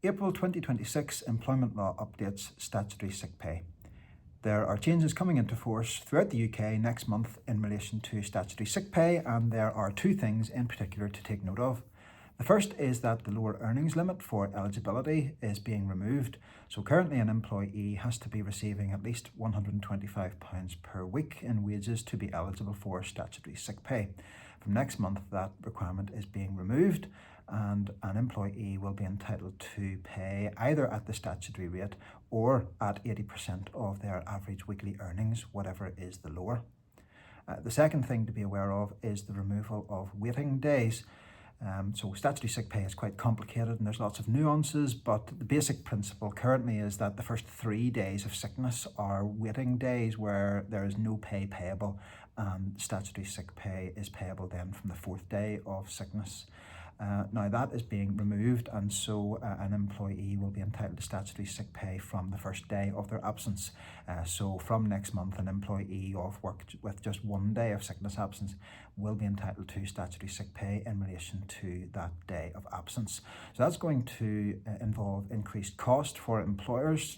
April 2026 Employment Law updates statutory sick pay. There are changes coming into force throughout the UK next month in relation to statutory sick pay, and there are two things in particular to take note of. The first is that the lower earnings limit for eligibility is being removed. So currently an employee has to be receiving at least £125 per week in wages to be eligible for statutory sick pay. From next month, that requirement is being removed, and an employee will be entitled to pay either at the statutory rate or at 80% of their average weekly earnings, whatever is the lower. The second thing to be aware of is the removal of waiting days. So statutory sick pay is quite complicated and there's lots of nuances, but the basic principle currently is that the first 3 days of sickness are waiting days where there is no pay payable, and statutory sick pay is payable then from the 4th day of sickness. Now that is being removed, and so an employee will be entitled to statutory sick pay from the first day of their absence. So from next month, an employee off work with just 1 day of sickness absence will be entitled to statutory sick pay in relation to that day of absence. So that's going to involve increased cost for employers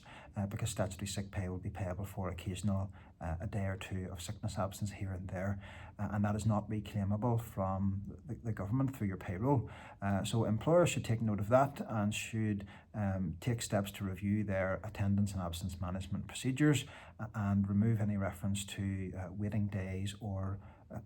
because statutory sick pay will be payable for occasional a day or two of sickness absence here and there, and that is not reclaimable from the government through your payroll. So employers should take note of that and should take steps to review their attendance and absence management procedures and remove any reference to waiting days or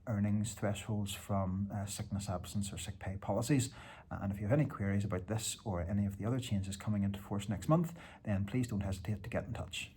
earnings thresholds from sickness absence or sick pay policies. And if you have any queries about this or any of the other changes coming into force next month, then please don't hesitate to get in touch.